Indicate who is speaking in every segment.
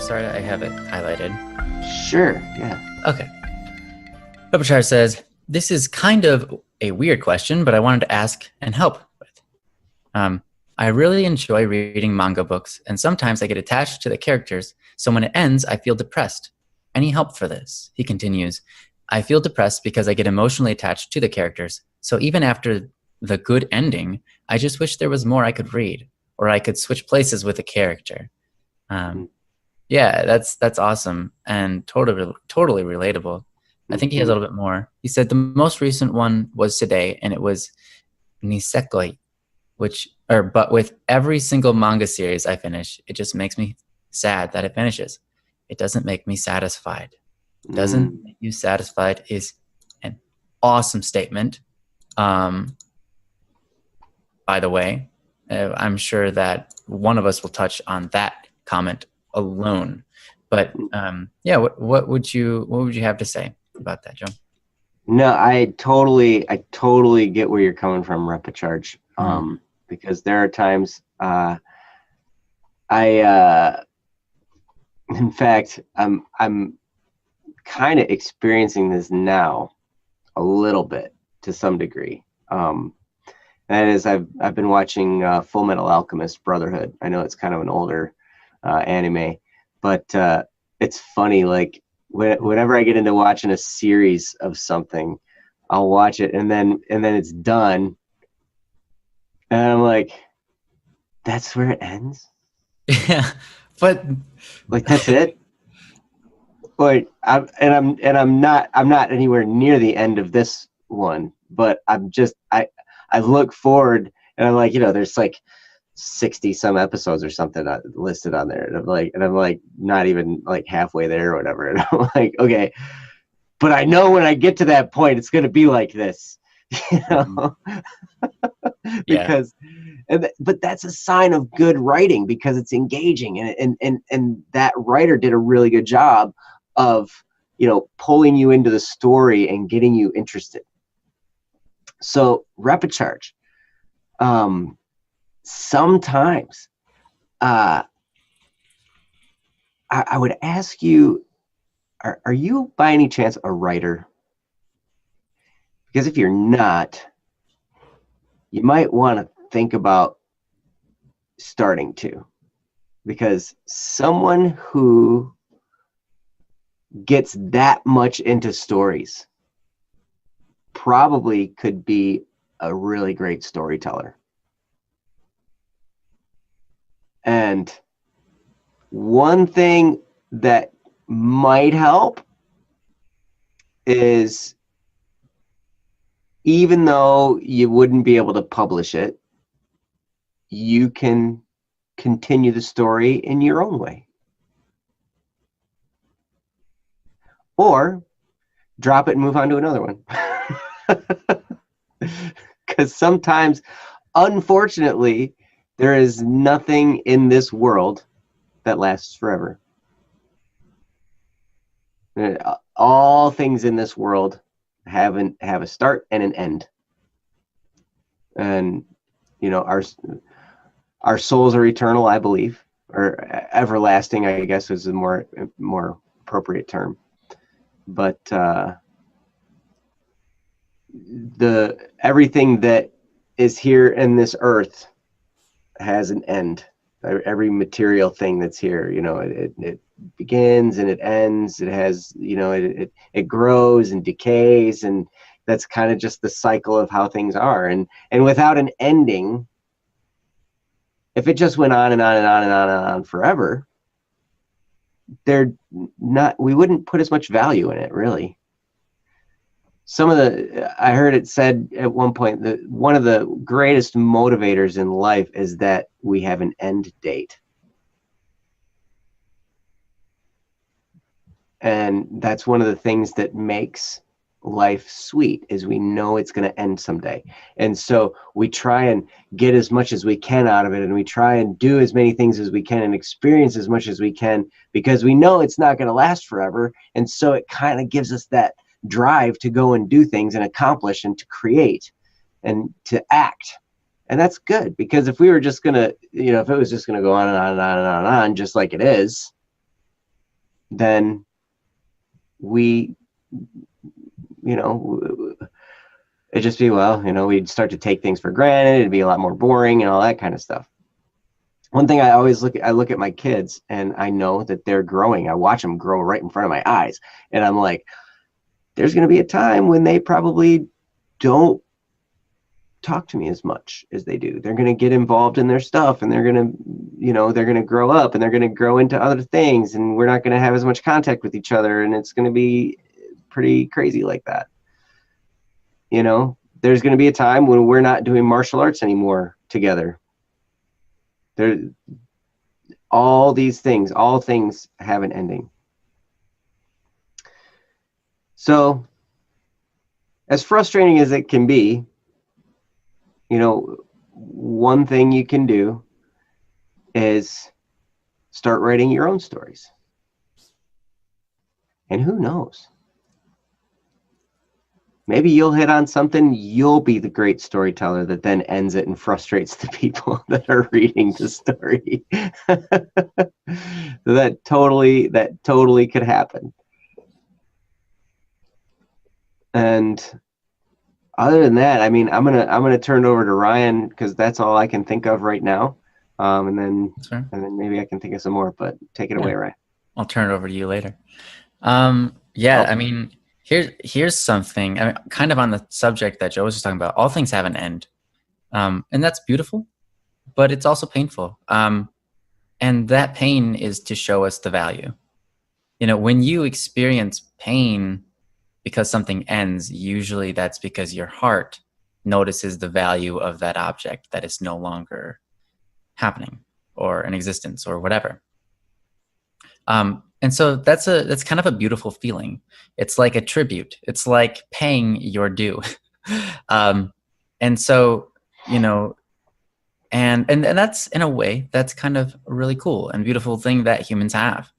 Speaker 1: start it? I have it highlighted.
Speaker 2: Sure, yeah.
Speaker 1: Okay. Repacharge says, this is kind of a weird question, but I wanted to ask and help with. I really enjoy reading manga books, and sometimes I get attached to the characters, so when it ends, I feel depressed. Any help for this? He continues, I feel depressed because I get emotionally attached to the characters, so even after the good ending, I just wish there was more I could read, or I could switch places with a character. Yeah, that's awesome and totally relatable. I think he has a little bit more. He said the most recent one was today, and it was Nisekoi, but with every single manga series I finish, it just makes me sad that it finishes. It doesn't make me satisfied. Doesn't make you satisfied is an awesome statement. By the way, I'm sure that one of us will touch on that comment alone. But yeah, what would you have to say about that, Joe?
Speaker 2: No, I totally get where you're coming from, Repacharge. Because there are times in fact, I'm kind of experiencing this now a little bit to some degree. That is, I've been watching Full Metal Alchemist Brotherhood. I know it's kind of an older anime, but it's funny. Like whenever I get into watching a series of something, I'll watch it and then it's done, and I'm like, that's where it ends.
Speaker 1: Yeah, but
Speaker 2: like that's it. But I'm not anywhere near the end of this one, but I look forward and I'm like, there's like 60 some episodes or something listed on there, and I'm like not even like halfway there or whatever, and I'm like, okay, but I know when I get to that point it's going to be like this, because but that's a sign of good writing, because it's engaging, and that writer did a really good job of pulling you into the story and getting you interested. So Repacharge, sometimes I would ask you, are you by any chance a writer? Because if you're not, you might want to think about starting to, because someone who gets that much into stories probably could be a really great storyteller. And one thing that might help is, even though you wouldn't be able to publish it, you can continue the story in your own way. Or drop it and move on to another one. Because sometimes, unfortunately, there is nothing in this world that lasts forever. All things in this world have a start and an end. And our souls are eternal, I believe, or everlasting, I guess is a more appropriate term. But everything that is here in this earth has an end. Every material thing that's here, it begins and it ends. It has, it grows and decays, and that's kind of just the cycle of how things are. And without an ending, if it just went on and on and on and on and on forever, we wouldn't put as much value in it, really. I heard it said at one point that one of the greatest motivators in life is that we have an end date. And that's one of the things that makes life sweet, is we know it's going to end someday. And so we try and get as much as we can out of it, and we try and do as many things as we can and experience as much as we can, because we know it's not going to last forever. And so it kind of gives us that drive to go and do things and accomplish and to create and to act. And that's good, because if we were just going to, if it was just going to go on and on and on and on and on, just like it is, then we, you know, it'd just be, well, you know, we'd start to take things for granted. It'd be a lot more boring and all that kind of stuff. One thing I always look at my kids, and I know that they're growing. I watch them grow right in front of my eyes, and I'm like, there's going to be a time when they probably don't talk to me as much as they do. They're going to get involved in their stuff, and they're going to, you know, they're going to grow up, and they're going to grow into other things, and we're not going to have as much contact with each other, and it's going to be pretty crazy like that. You know, there's going to be a time when we're not doing martial arts anymore together. All things have an ending. So, as frustrating as it can be, you know, one thing you can do is start writing your own stories. And who knows? Maybe you'll hit on something, you'll be the great storyteller that then ends it and frustrates the people that are reading the story. That totally could happen. And other than that, I mean, I'm gonna turn it over to Ryan, because that's all I can think of right now. And then maybe I can think of some more, but take it away, Ryan.
Speaker 1: I'll turn it over to you later. I mean, here's something, I mean, kind of on the subject that Joe was just talking about. All things have an end, and that's beautiful, but it's also painful. And that pain is to show us the value. You know, when you experience pain because something ends, usually that's because your heart notices the value of that object that is no longer happening or in existence or whatever. And so that's kind of a beautiful feeling. It's like a tribute. It's like paying your due. And so, you know, and that's, in a way, that's kind of a really cool and beautiful thing that humans have.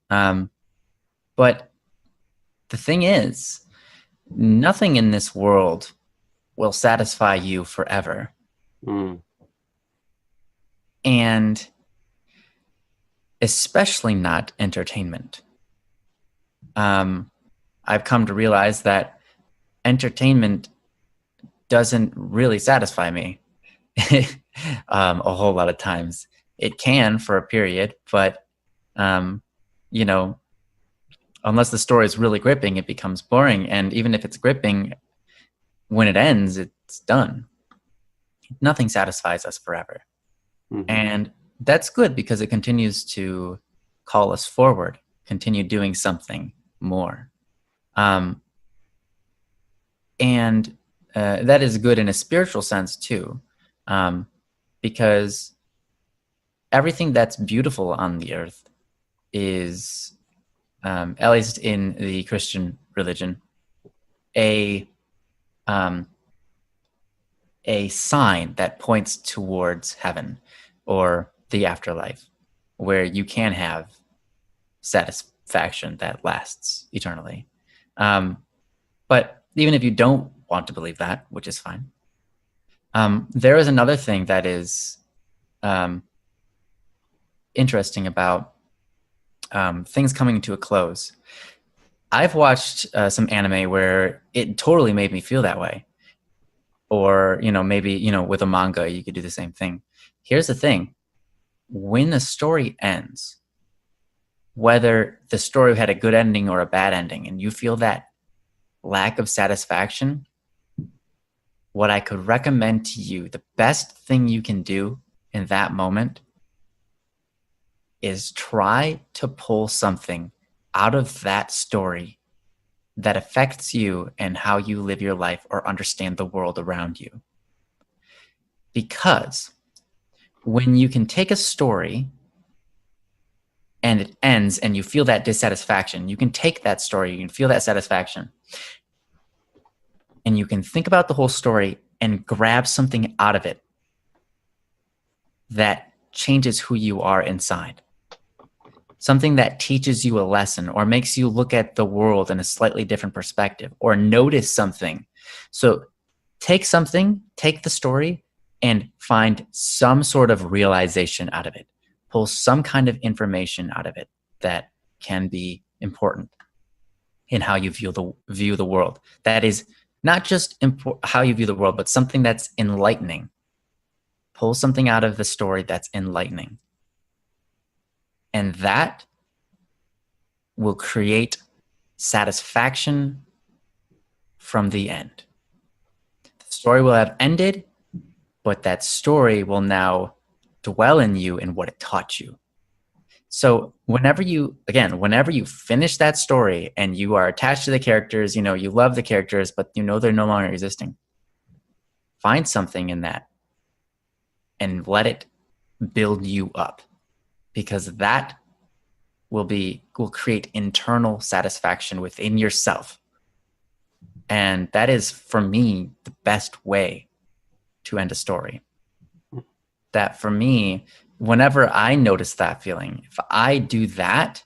Speaker 1: But the thing is, nothing in this world will satisfy you forever. And especially not entertainment. I've come to realize that entertainment doesn't really satisfy me a whole lot of times. It can for a period, but you know, unless the story is really gripping, it becomes boring. And even if it's gripping, when it ends, it's done. Nothing satisfies us forever. And that's good, because it continues to call us forward, continue doing something more. And that is good in a spiritual sense too, because everything that's beautiful on the earth is, at least in the Christian religion, a sign that points towards heaven or the afterlife, where you can have satisfaction that lasts eternally. But even if you don't want to believe that, which is fine, there is another thing that is interesting about things coming to a close. I've watched some anime where it totally made me feel that way. Or, you know, maybe, you know, with a manga, you could do the same thing. Here's the thing. When a story ends, whether the story had a good ending or a bad ending, and you feel that lack of satisfaction, what I could recommend to you, the best thing you can do in that moment is try to pull something out of that story that affects you and how you live your life or understand the world around you. Because when you can take a story and it ends and you feel that dissatisfaction, you can take that story, you can feel that satisfaction, and you can think about the whole story and grab something out of it that changes who you are inside. Something that teaches you a lesson or makes you look at the world in a slightly different perspective or notice something. So take something, take the story, and find some sort of realization out of it. Pull some kind of information out of it that can be important in how you view the world. That is not just how you view the world, but something that's enlightening. Pull something out of the story that's enlightening. And that will create satisfaction from the end. The story will have ended, but that story will now dwell in you and what it taught you. So whenever you finish that story and you are attached to the characters, you love the characters, but they're no longer existing, find something in that and let it build you up, because that will create internal satisfaction within yourself. And that is, for me, the best way to end a story. That for me, whenever I notice that feeling, if I do that,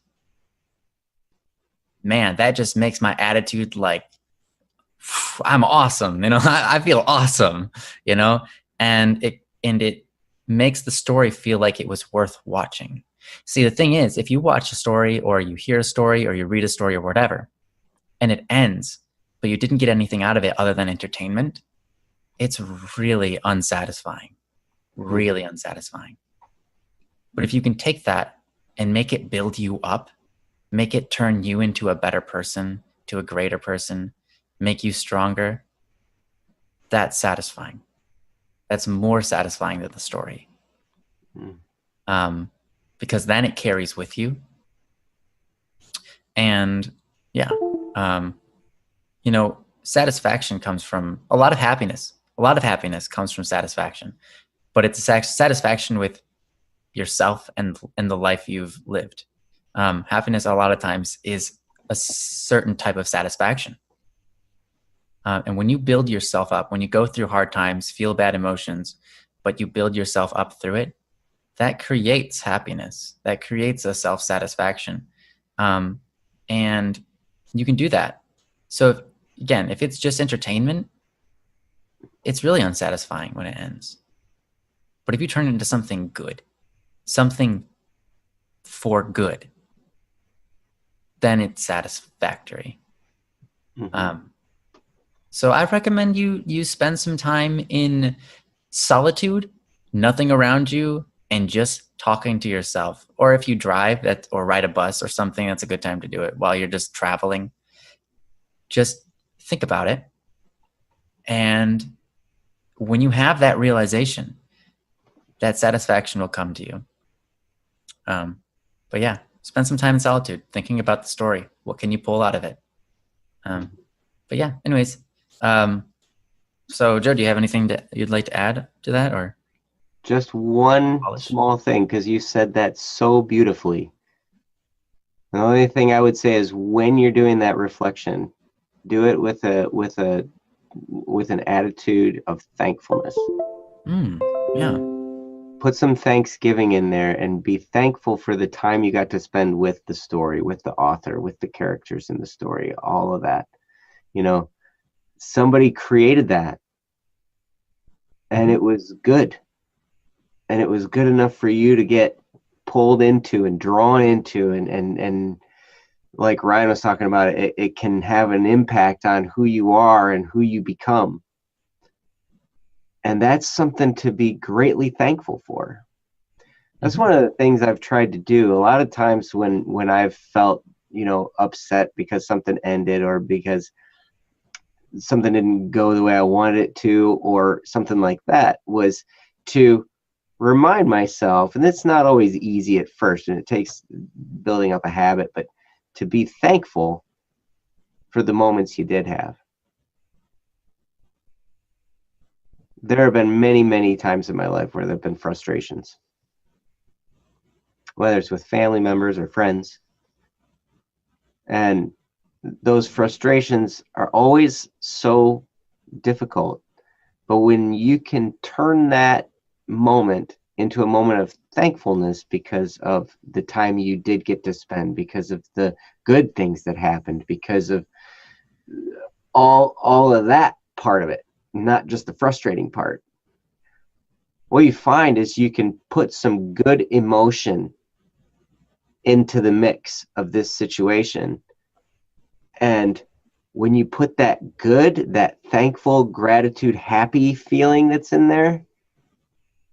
Speaker 1: man, that just makes my attitude like, I'm awesome. I feel awesome, and it makes the story feel like it was worth watching. See, the thing is, if you watch a story or you hear a story or you read a story or whatever, and it ends, but you didn't get anything out of it other than entertainment, it's really unsatisfying. Really unsatisfying. But if you can take that and make it build you up, make it turn you into a better person, to a greater person, make you stronger, that's satisfying. That's more satisfying than the story. Because then it carries with you. And yeah, satisfaction comes from a lot of happiness. A lot of happiness comes from satisfaction, but it's a satisfaction with yourself and the life you've lived. Happiness a lot of times is a certain type of satisfaction. And when you build yourself up, when you go through hard times, feel bad emotions, but you build yourself up through it, that creates happiness. That creates a self-satisfaction. And you can do that. So if it's just entertainment, it's really unsatisfying when it ends. But if you turn it into something good, something for good, then it's satisfactory. So I recommend you spend some time in solitude, nothing around you, and just talking to yourself. Or if you drive or ride a bus or something, that's a good time to do it while you're just traveling. Just think about it. And when you have that realization, that satisfaction will come to you. But yeah, spend some time in solitude, thinking about the story. What can you pull out of it? But yeah, anyways. So Joe, do you have anything that you'd like to add to that, or?
Speaker 2: Just one small thing, because you said that so beautifully. The only thing I would say is, when you're doing that reflection, do it with an attitude of thankfulness.
Speaker 1: Yeah.
Speaker 2: Put some Thanksgiving in there and be thankful for the time you got to spend with the story, with the author, with the characters in the story, all of that. Somebody created that, and it was good. And it was good enough for you to get pulled into and drawn into, and like Ryan was talking about, it can have an impact on who you are and who you become. And that's something to be greatly thankful for. That's one of the things I've tried to do. A lot of times when I've felt, upset because something ended, or because something didn't go the way I wanted it to, or something like that, was to remind myself, and it's not always easy at first, and it takes building up a habit, but to be thankful for the moments you did have. There have been many, many times in my life where there have been frustrations, whether it's with family members or friends. And those frustrations are always so difficult. But when you can turn that moment into a moment of thankfulness because of the time you did get to spend, because of the good things that happened, because of all of that part of it, not just the frustrating part, what you find is you can put some good emotion into the mix of this situation. And when you put that good, that thankful, gratitude, happy feeling that's in there,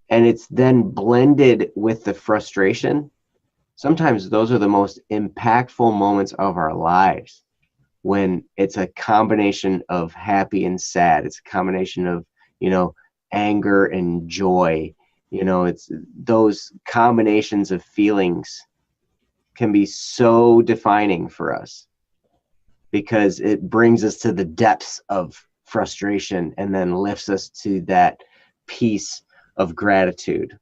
Speaker 2: and it's then blended with the frustration, sometimes those are the most impactful moments of our lives, when it's a combination of happy and sad. It's a combination of, anger and joy. It's those combinations of feelings can be so defining for us, because it brings us to the depths of frustration and then lifts us to that peace of gratitude.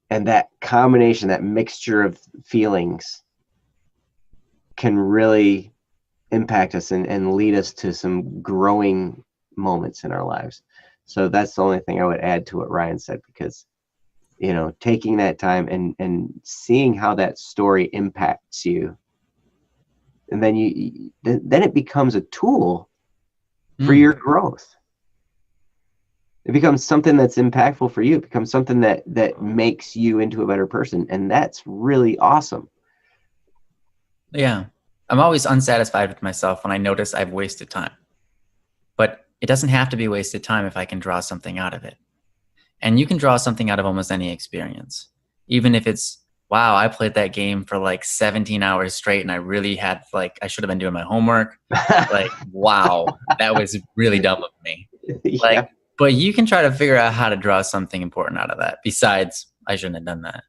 Speaker 2: And that combination, that mixture of feelings, can really impact us and lead us to some growing moments in our lives. So that's the only thing I would add to what Ryan said, because taking that time and seeing how that story impacts you, and then then it becomes a tool for your growth. It becomes something that's impactful for you. It becomes something that makes you into a better person, and that's really awesome.
Speaker 1: Yeah. I'm always unsatisfied with myself when I notice I've wasted time. But it doesn't have to be wasted time if I can draw something out of it. And you can draw something out of almost any experience. Even if it's, wow, I played that game for like 17 hours straight and I really had, I should have been doing my homework. Wow, that was really dumb of me.
Speaker 2: Yeah.
Speaker 1: But you can try to figure out how to draw something important out of that. Besides, I shouldn't have done that.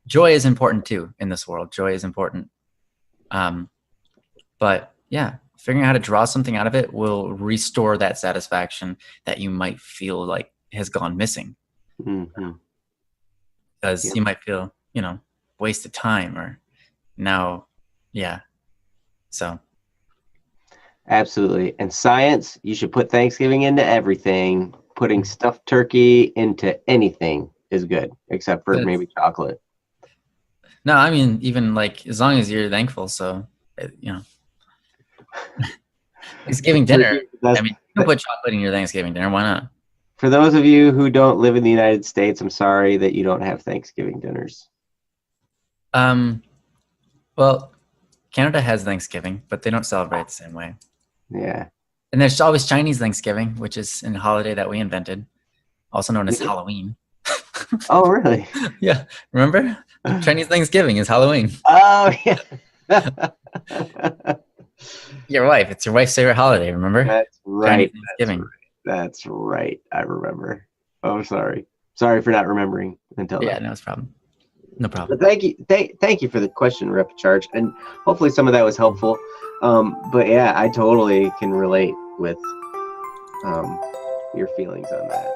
Speaker 1: Joy is important too in this world. Joy is important. But yeah, figuring out how to draw something out of it will restore that satisfaction that you might feel like has gone missing. Because you might feel, wasted time or now. Yeah. So.
Speaker 2: Absolutely. And science, you should put Thanksgiving into everything. Putting stuffed turkey into anything is good, except for maybe chocolate.
Speaker 1: No, I mean, even as long as you're thankful. So, Thanksgiving dinner. I mean, you can put chocolate in your Thanksgiving dinner. Why not?
Speaker 2: For those of you who don't live in the United States, I'm sorry that you don't have Thanksgiving dinners.
Speaker 1: Well, Canada has Thanksgiving, but they don't celebrate the same way.
Speaker 2: Yeah.
Speaker 1: And there's always Chinese Thanksgiving, which is a holiday that we invented, also known as Halloween.
Speaker 2: Oh, really?
Speaker 1: Yeah. Remember? Chinese Thanksgiving is Halloween.
Speaker 2: Oh, yeah.
Speaker 1: It's your wife's favorite holiday, remember?
Speaker 2: That's right.
Speaker 1: Chinese Thanksgiving.
Speaker 2: That's right. I remember. Oh, sorry. Sorry for not remembering until
Speaker 1: Yeah, no problem. No problem.
Speaker 2: But thank you for the question, Repacharge, and hopefully some of that was helpful. But yeah, I totally can relate with your feelings on that.